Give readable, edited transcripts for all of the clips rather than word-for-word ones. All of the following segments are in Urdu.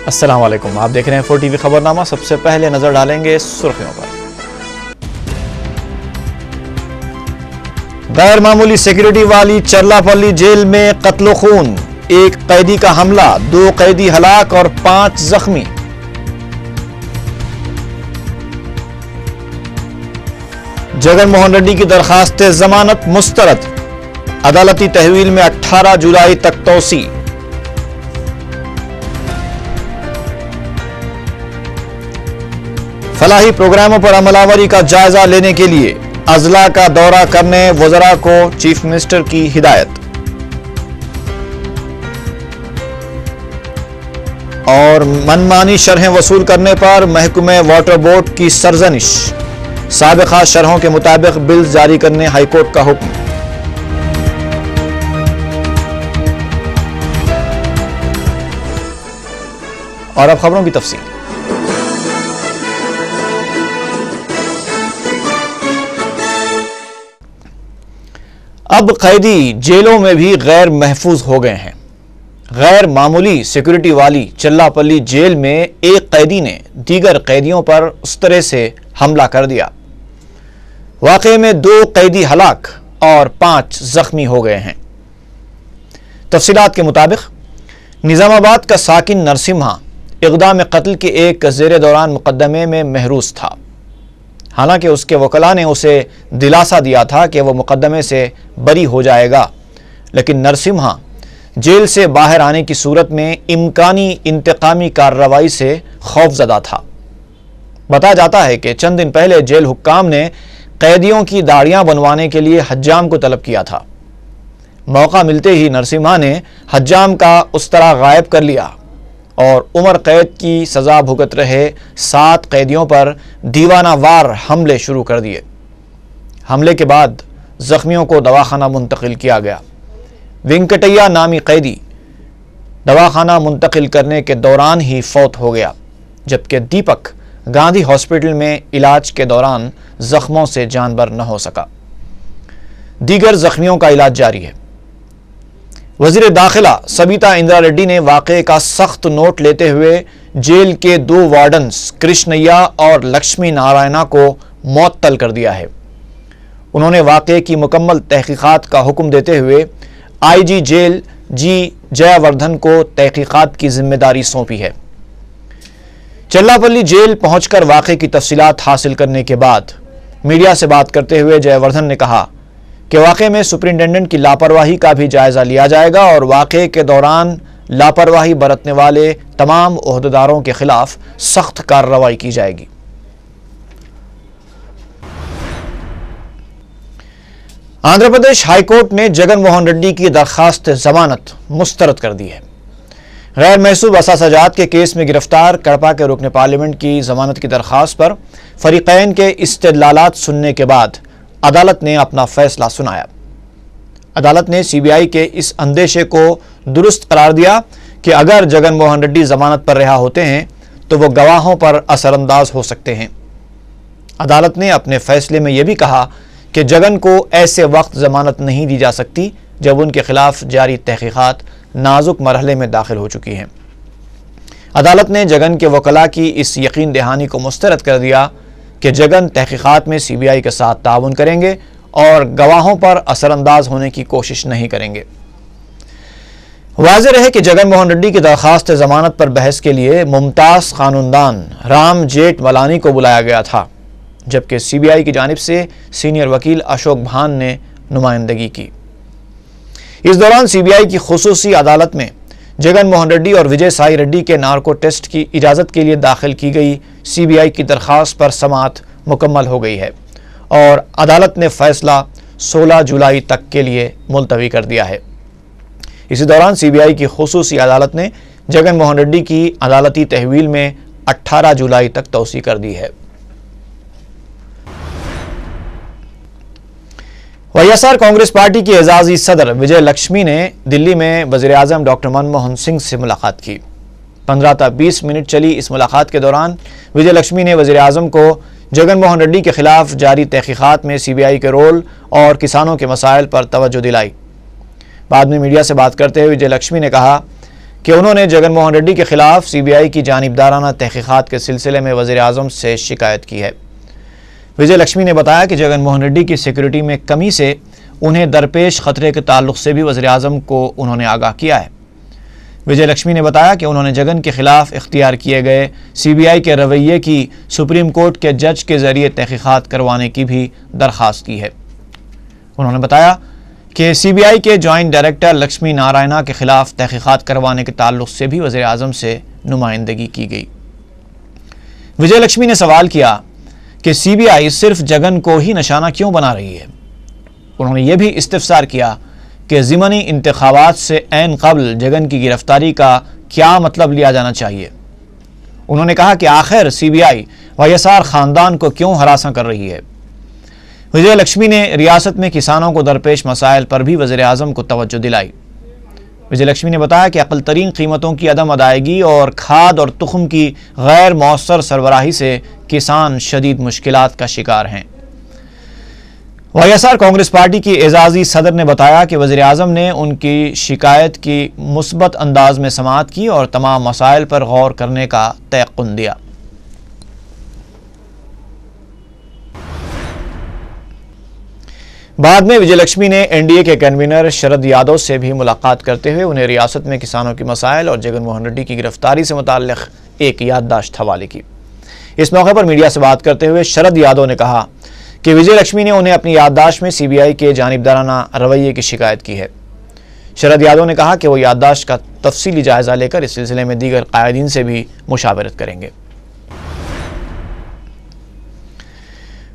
السلام علیکم، آپ دیکھ رہے ہیں 4 ٹی وی خبرنامہ۔ سب سے پہلے نظر ڈالیں گے سرخیوں پر۔ غیر معمولی سیکیورٹی والی چرلاپلی جیل میں قتل و خون، 1 قیدی کا حملہ، 2 قیدی ہلاک اور 5 زخمی۔ جگن موہن ریڈی کی درخواست ضمانت مسترد، عدالتی تحویل میں 18 جولائی تک توسیع۔ فلاحی پروگراموں پر عمل آوری کا جائزہ لینے کے لیے اضلاع کا دورہ کرنے وزراء کو چیف منسٹر کی ہدایت۔ اور منمانی شرحیں وصول کرنے پر محکمہ واٹر بورڈ کی سرزنش، سابقہ شرحوں کے مطابق بل جاری کرنے ہائی کورٹ کا حکم۔ اور اب خبروں کی تفصیل۔ اب قیدی جیلوں میں بھی غیر محفوظ ہو گئے ہیں۔ غیر معمولی سیکورٹی والی چرلاپلی جیل میں ایک قیدی نے دیگر قیدیوں پر اس طرح سے حملہ کر دیا۔ واقعے میں 2 قیدی ہلاک اور 5 زخمی ہو گئے ہیں۔ تفصیلات کے مطابق نظام آباد کا ساکن نرسمہا اقدام قتل کے ایک زیر دوران مقدمے میں محروس تھا۔ حالانکہ اس کے وکلاء نے اسے دلاسا دیا تھا کہ وہ مقدمے سے بری ہو جائے گا، لیکن نرسمہا جیل سے باہر آنے کی صورت میں امکانی انتقامی کارروائی سے خوفزدہ تھا۔ بتایا جاتا ہے کہ چند دن پہلے جیل حکام نے قیدیوں کی داڑیاں بنوانے کے لیے حجام کو طلب کیا تھا۔ موقع ملتے ہی نرسمہا نے حجام کا استرا غائب کر لیا اور عمر قید کی سزا بھگت رہے 7 قیدیوں پر دیوانہ وار حملے شروع کر دیے۔ حملے کے بعد زخمیوں کو دواخانہ منتقل کیا گیا۔ وینکٹیا نامی قیدی دواخانہ منتقل کرنے کے دوران ہی فوت ہو گیا، جبکہ دیپک گاندھی ہاسپٹل میں علاج کے دوران زخموں سے جان بر نہ ہو سکا۔ دیگر زخمیوں کا علاج جاری ہے۔ وزیر داخلہ سبیتا اندرا ریڈی نے واقعے کا سخت نوٹ لیتے ہوئے جیل کے 2 وارڈنز کرشنیا اور لکشمی نارائنا کو معطل کر دیا ہے۔ انہوں نے واقعے کی مکمل تحقیقات کا حکم دیتے ہوئے آئی جی جیل جی جیا وردھن کو تحقیقات کی ذمہ داری سونپی ہے۔ چرلاپلی جیل پہنچ کر واقعے کی تفصیلات حاصل کرنے کے بعد میڈیا سے بات کرتے ہوئے جیا وردھن نے کہا کہ واقعے میں سپرنٹینڈنٹ کی لاپرواہی کا بھی جائزہ لیا جائے گا اور واقعے کے دوران لاپرواہی برتنے والے تمام عہدیداروں کے خلاف سخت کارروائی کی جائے گی۔ آندھرا پردیش ہائی کورٹ نے جگن موہن ریڈی کی درخواست ضمانت مسترد کر دی ہے۔ غیر محسوب اثاثہ کے کیس میں گرفتار کڑپا کے رکن پارلیمنٹ کی ضمانت کی درخواست پر فریقین کے استدلالات سننے کے بعد عدالت نے اپنا فیصلہ سنایا۔ عدالت نے سی بی آئی کے اس اندیشے کو درست قرار دیا کہ اگر جگن موہن ریڈی ضمانت پر رہا ہوتے ہیں تو وہ گواہوں پر اثر انداز ہو سکتے ہیں۔ عدالت نے اپنے فیصلے میں یہ بھی کہا کہ جگن کو ایسے وقت ضمانت نہیں دی جا سکتی جب ان کے خلاف جاری تحقیقات نازک مرحلے میں داخل ہو چکی ہیں۔ عدالت نے جگن کے وکلاء کی اس یقین دہانی کو مسترد کر دیا کہ جگن تحقیقات میں سی بی آئی کے ساتھ تعاون کریں گے اور گواہوں پر اثر انداز ہونے کی کوشش نہیں کریں گے۔ واضح رہے کہ جگن موہن ریڈی کی درخواست ضمانت پر بحث کے لیے ممتاز قانوندان رام جیٹھ ملانی کو بلایا گیا تھا، جبکہ سی بی آئی کی جانب سے سینئر وکیل اشوک بھان نے نمائندگی کی۔ اس دوران سی بی آئی کی خصوصی عدالت میں جگن موہن ریڈی اور وجے سائی ریڈی کے نارکو ٹیسٹ کی اجازت کے لیے داخل کی گئی سی بی آئی کی درخواست پر سماعت مکمل ہو گئی ہے اور عدالت نے فیصلہ 16 جولائی تک کے لیے ملتوی کر دیا ہے۔ اسی دوران سی بی آئی کی خصوصی عدالت نے جگن موہن ریڈی کی عدالتی تحویل میں 18 جولائی تک توسیع کر دی ہے۔ Y S R Congress party کی اعزازی صدر وجے لکشمی نے دلی میں وزیر اعظم ڈاکٹر منموہن سنگھ سے ملاقات کی۔ 15 تا 20 منٹ چلی اس ملاقات کے دوران وجے لکشمی نے وزیر اعظم کو جگن موہن ریڈی کے خلاف جاری تحقیقات میں سی بی آئی کے رول اور کسانوں کے مسائل پر توجہ دلائی۔ بعد میں میڈیا سے بات کرتے ہوئے وجے لکشمی نے کہا کہ انہوں نے جگن موہن ریڈی کے خلاف سی بی آئی کی جانبدارانہ تحقیقات کے سلسلے میں وزیر اعظم سے شکایت کی ہے۔ وجے لکشمی نے بتایا کہ جگن موہن ریڈی کی سیکیورٹی میں کمی سے انہیں درپیش خطرے کے تعلق سے بھی وزیر اعظم کو انہوں نے آگاہ کیا ہے۔ وجے لکشمی نے بتایا کہ انہوں نے جگن کے خلاف اختیار کیے گئے سی بی آئی کے رویے کی سپریم کورٹ کے جج کے ذریعے تحقیقات کروانے کی بھی درخواست کی ہے۔ انہوں نے بتایا کہ سی بی آئی کے جوائنٹ ڈائریکٹر لکشمی نارائنا کے خلاف تحقیقات کروانے کے تعلق سے بھی وزیر اعظم سے نمائندگی کی گئی۔ وجے لکشمی نے سوال کیا کہ سی بی آئی صرف جگن کو ہی نشانہ کیوں بنا رہی ہے۔ انہوں نے یہ بھی استفسار کیا کہ ضمنی انتخابات سے عین قبل جگن کی گرفتاری کا کیا مطلب لیا جانا چاہیے۔ انہوں نے کہا کہ آخر C B I Y S are خاندان کو کیوں ہراساں کر رہی ہے۔ وجے لکشمی نے ریاست میں کسانوں کو درپیش مسائل پر بھی وزیر اعظم کو توجہ دلائی۔ وجے لکشمی نے بتایا کہ اقل ترین قیمتوں کی عدم ادائیگی اور کھاد اور تخم کی غیر مؤثر سربراہی سے کسان شدید مشکلات کا شکار ہیں۔ Y S R Congress party کی اعزازی صدر نے بتایا کہ وزیر اعظم نے ان کی شکایت کی مثبت انداز میں سماعت کی اور تمام مسائل پر غور کرنے کا تیقن دیا۔ بعد میں وجے لکشمی نے این ڈی اے کے کنوینر شرد یادو سے بھی ملاقات کرتے ہوئے انہیں ریاست میں کسانوں کی مسائل اور جگن موہن ریڈی کی گرفتاری سے متعلق ایک یادداشت حوالے کی۔ اس موقع پر میڈیا سے بات کرتے ہوئے شرد یادو نے کہا کہ وجے لکشمی نے انہیں اپنی یادداشت میں سی بی آئی کے جانبدارانہ رویے کی شکایت کی ہے۔ شرد یادو نے کہا کہ وہ یادداشت کا تفصیلی جائزہ لے کر اس سلسلے میں دیگر قائدین سے بھی مشاورت کریں گے۔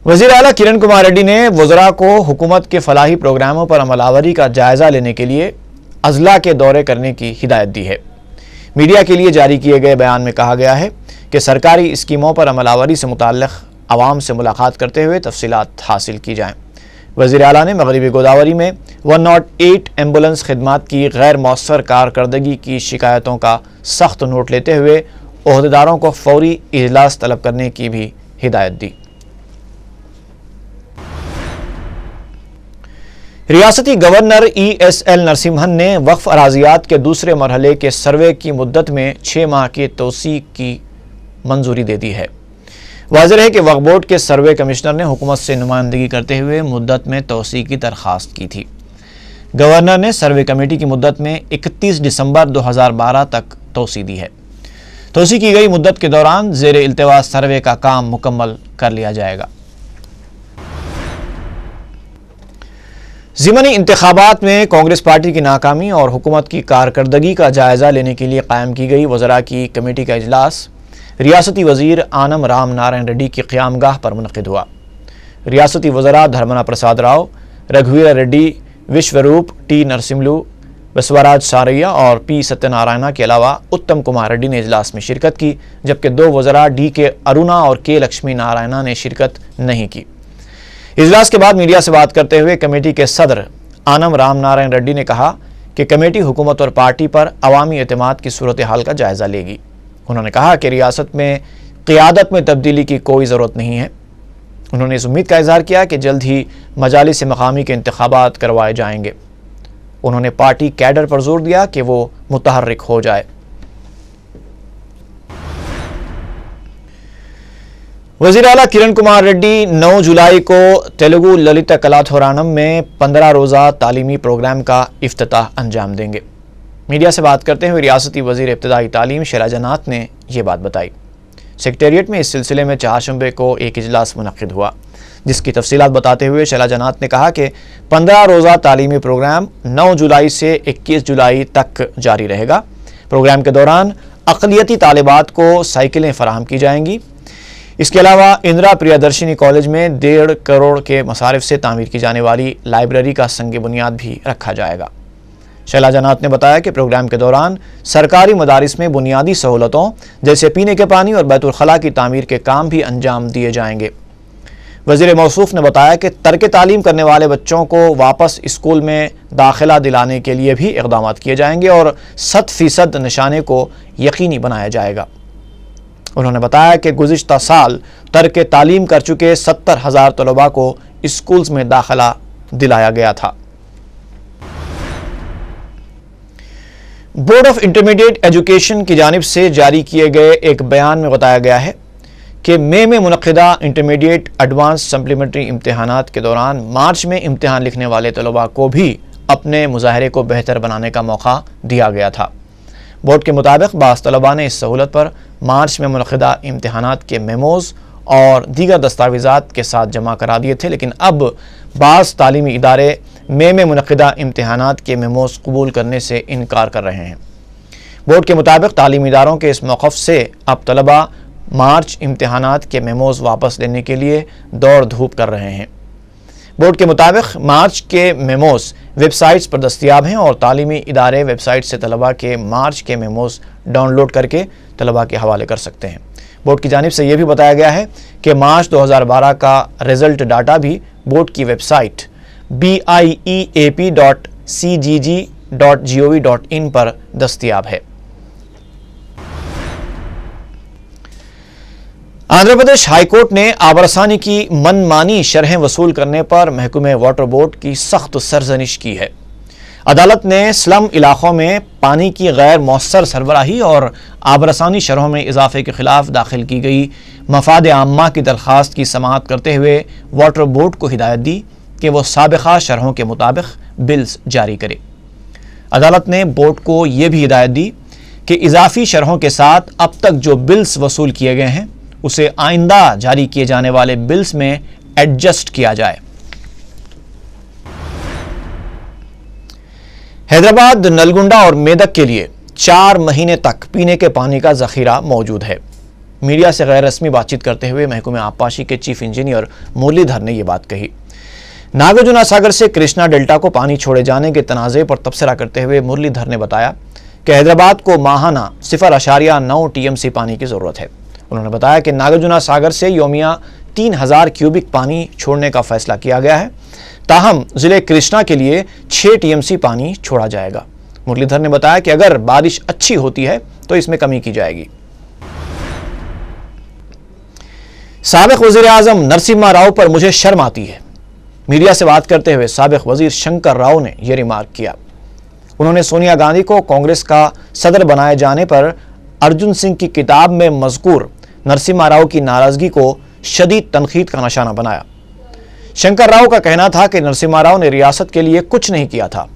وزیر اعلیٰ کرن کمار ریڈی نے وزراء کو حکومت کے فلاحی پروگراموں پر عمل آوری کا جائزہ لینے کے لیے اضلاع کے دورے کرنے کی ہدایت دی ہے۔ میڈیا کے لیے جاری کیے گئے بیان میں کہا گیا ہے کہ سرکاری اسکیموں پر عمل آوری سے متعلق عوام سے ملاقات کرتے ہوئے تفصیلات حاصل کی جائیں۔ وزیر اعلیٰ نے مغربی گوداوری میں 108 ایمبولنس خدمات کی غیر مؤثر کارکردگی کی شکایتوں کا سخت نوٹ لیتے ہوئے عہدیداروں کو فوری اجلاس طلب کرنے کی بھی ہدایت دی۔ ریاستی governor E S L Narasimhan نے وقف اراضیات کے دوسرے مرحلے کے سروے کی مدت میں 6 ماہ کی توسیع کی منظوری دے دی ہے۔ واضح ہے کہ وقف بورڈ کے سروے کمشنر نے حکومت سے نمائندگی کرتے ہوئے مدت میں توسیع کی درخواست کی تھی۔ گورنر نے سروے کمیٹی کی مدت میں 31 دسمبر 2012 تک توسیع دی ہے۔ توسیع کی گئی مدت کے دوران زیر التواء سروے کا کام مکمل کر لیا جائے گا۔ ضمنی انتخابات میں کانگریس پارٹی کی ناکامی اور حکومت کی کارکردگی کا جائزہ لینے کے لیے قائم کی گئی وزراء کی کمیٹی کا اجلاس ریاستی وزیر آنم رام نارائن ریڈی کی قیام گاہ پر منعقد ہوا۔ ریاستی وزراء دھرمنا پرساد راؤ، رگھویر ریڈی، وشوروپ ٹی نرسملو، بسوراج ساریا اور پی ستیہ نارائنا کے علاوہ اتم کمار ریڈی نے اجلاس میں شرکت کی، جبکہ 2 وزراء ڈی کے ارونا اور کے لکشمی نارائنا نے شرکت نہیں کی۔ اجلاس کے بعد میڈیا سے بات کرتے ہوئے کمیٹی کے صدر آنم رام نارائن ریڈی نے کہا کہ کمیٹی حکومت اور پارٹی پر عوامی اعتماد کی صورتحال کا جائزہ لے گی۔ انہوں نے کہا کہ ریاست میں قیادت میں تبدیلی کی کوئی ضرورت نہیں ہے۔ انہوں نے اس امید کا اظہار کیا کہ جلد ہی مجالس مقامی کے انتخابات کروائے جائیں گے۔ انہوں نے پارٹی کیڈر پر زور دیا کہ وہ متحرک ہو جائے۔ وزیر اعلیٰ کرن کمار ریڈی 9 جولائی کو تیلگو للت کلاتھورانم میں 15 روزہ تعلیمی پروگرام کا افتتاح انجام دیں گے۔ میڈیا سے بات کرتے ہوئے ریاستی وزیر ابتدائی تعلیم شیلجا ناتھ نے یہ بات بتائی۔ سیکریٹریٹ میں اس سلسلے میں چہارشنبے کو ایک اجلاس منعقد ہوا، جس کی تفصیلات بتاتے ہوئے شیلجا ناتھ نے کہا کہ 15 روزہ تعلیمی پروگرام 9 جولائی سے 21 جولائی تک جاری رہے گا۔ پروگرام کے دوران اقلیتی طالبات کو سائیکلیں فراہم کی جائیں گی۔ اس کے علاوہ اندرا پریادرشنی کالج میں 1.5 کروڑ کے مصارف سے تعمیر کی جانے والی لائبریری کا سنگ بنیاد بھی رکھا جائے گا۔ شیلجا ناتھ نے بتایا کہ پروگرام کے دوران سرکاری مدارس میں بنیادی سہولتوں جیسے پینے کے پانی اور بیت الخلاء کی تعمیر کے کام بھی انجام دیے جائیں گے۔ وزیر موصوف نے بتایا کہ ترک تعلیم کرنے والے بچوں کو واپس اسکول میں داخلہ دلانے کے لیے بھی اقدامات کیے جائیں گے اور 100% نشانے کو یقینی بنایا جائے گا۔ انہوں نے بتایا کہ گزشتہ سال ترک تعلیم کر چکے 70,000 طلباء کو اسکولز میں داخلہ دلایا گیا تھا۔ بورڈ آف انٹرمیڈیٹ ایجوکیشن کی جانب سے جاری کیے گئے ایک بیان میں بتایا گیا ہے کہ مئی میں منعقدہ انٹرمیڈیٹ ایڈوانس سپلیمنٹری امتحانات کے دوران مارچ میں امتحان لکھنے والے طلباء کو بھی اپنے مظاہرے کو بہتر بنانے کا موقع دیا گیا تھا۔ بورڈ کے مطابق بعض طلباء نے اس سہولت پر مارچ میں منعقدہ امتحانات کے میموز اور دیگر دستاویزات کے ساتھ جمع کرا دیے تھے، لیکن اب بعض تعلیمی ادارے مئی میں منعقدہ امتحانات کے میموز قبول کرنے سے انکار کر رہے ہیں۔ بورڈ کے مطابق تعلیمی اداروں کے اس موقف سے اب طلباء مارچ امتحانات کے میموز واپس لینے کے لیے دوڑ دھوپ کر رہے ہیں۔ بورڈ کے مطابق مارچ کے میموز ویب سائٹس پر دستیاب ہیں اور تعلیمی ادارے ویب سائٹ سے طلباء کے مارچ کے میموز ڈاؤن لوڈ کر کے طلباء کے حوالے کر سکتے ہیں۔ بورڈ کی جانب سے یہ بھی بتایا گیا ہے کہ مارچ 2012 کا رزلٹ ڈاٹا بھی بورڈ کی ویب سائٹ bieap.cgg.gov.in پر دستیاب ہے۔ آندھرا پردیش ہائی کورٹ نے آبرسانی کی من مانی شرحیں وصول کرنے پر محکمہ واٹر بورڈ کی سخت سرزنش کی ہے۔ عدالت نے سلم علاقوں میں پانی کی غیر مؤثر سربراہی اور آبرسانی شرحوں میں اضافے کے خلاف داخل کی گئی مفاد عامہ کی درخواست کی سماعت کرتے ہوئے واٹر بورڈ کو ہدایت دی کہ وہ سابقہ شرحوں کے مطابق بلز جاری کرے۔ عدالت نے بورڈ کو یہ بھی ہدایت دی کہ اضافی شرحوں کے ساتھ اب تک جو بلز وصول کیے گئے ہیں اسے آئندہ جاری کیے جانے والے بلز میں ایڈجسٹ کیا جائے۔ حیدرآباد، نلگنڈا اور میدک کے لیے 4 مہینے تک پینے کے پانی کا ذخیرہ موجود ہے۔ میڈیا سے غیر رسمی بات چیت کرتے ہوئے محکمہ آبپاشی کے چیف انجینئر مرلی دھر نے یہ بات کہی۔ ناگرجنا ساگر سے کرشنا ڈیلٹا کو پانی چھوڑے جانے کے تنازع پر تبصرہ کرتے ہوئے مرلی دھر نے بتایا کہ حیدرآباد کو ماہانہ 0.9 TMC پانی کی ضرورت ہے۔ انہوں نے بتایا کہ ناگرجنا ساگر سے یومیہ 3000 کیوبک پانی چھوڑنے کا فیصلہ کیا گیا ہے، تاہم ضلع کرشنا کے لیے 6 TMC پانی چھوڑا جائے گا۔ مرلی دھر نے بتایا کہ اگر بارش اچھی ہوتی ہے تو اس میں کمی کی جائے گی۔ سابق وزیر اعظم نرسمہا راؤ پر مجھے شرم آتی ہے۔ میڈیا سے بات کرتے ہوئے سابق وزیر شنکر راؤ نے یہ ریمارک کیا۔ انہوں نے سونیا گاندھی کو کانگریس کا صدر بنائے جانے پر ارجن سنگھ کی کتاب میں مذکور نرسمہا راؤ کی ناراضگی کو شدید تنقید کا نشانہ بنایا۔ شنکر راؤ کا کہنا تھا کہ نرسمہا راؤ نے ریاست کے لیے کچھ نہیں کیا تھا۔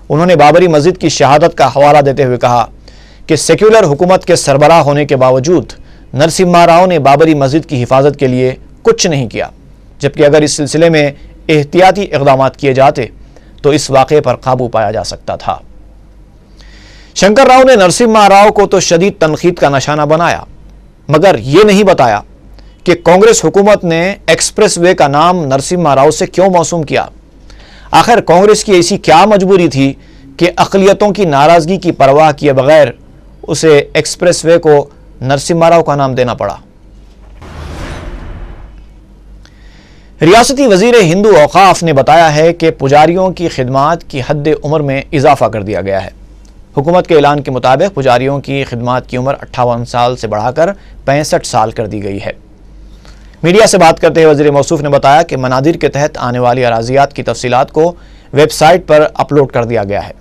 انہوں نے بابری مسجد کی شہادت کا حوالہ دیتے ہوئے کہا کہ سیکولر حکومت کے سربراہ ہونے کے باوجود نرسمہا راؤ نے بابری مسجد کی حفاظت کے لیے کچھ نہیں کیا، جبکہ اگر اس سلسلے میں احتیاطی اقدامات کیے جاتے تو اس واقعے پر قابو پایا جا سکتا تھا۔ شنکر راؤ نے نرسمہا راؤ کو تو شدید تنقید کا نشانہ بنایا، مگر یہ نہیں بتایا کہ کانگریس حکومت نے ایکسپریس وے کا نام نرسمہا راؤ سے کیوں موسوم کیا۔ آخر کانگریس کی ایسی کیا مجبوری تھی کہ اقلیتوں کی ناراضگی کی پرواہ کیے بغیر اسے ایکسپریس وے کو نرسمہا راؤ کا نام دینا پڑا۔ ریاستی وزیر ہندو اوقاف نے بتایا ہے کہ پجاریوں کی خدمات کی حد عمر میں اضافہ کر دیا گیا ہے۔ حکومت کے اعلان کے مطابق پجاریوں کی خدمات کی عمر 58 سال سے بڑھا کر 65 سال کر دی گئی ہے۔ میڈیا سے بات کرتے ہوئے وزیر موصوف نے بتایا کہ منادر کے تحت آنے والی اراضیات کی تفصیلات کو ویب سائٹ پر اپلوڈ کر دیا گیا ہے۔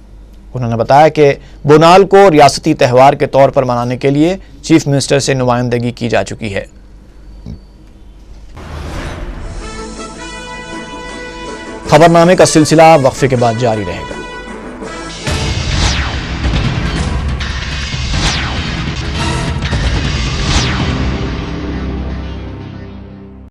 انہوں نے بتایا کہ بونال کو ریاستی تہوار کے طور پر منانے کے لیے چیف منسٹر سے نمائندگی کی جا چکی ہے۔ خبرنامے کا سلسلہ وقفے کے بعد جاری رہے گا۔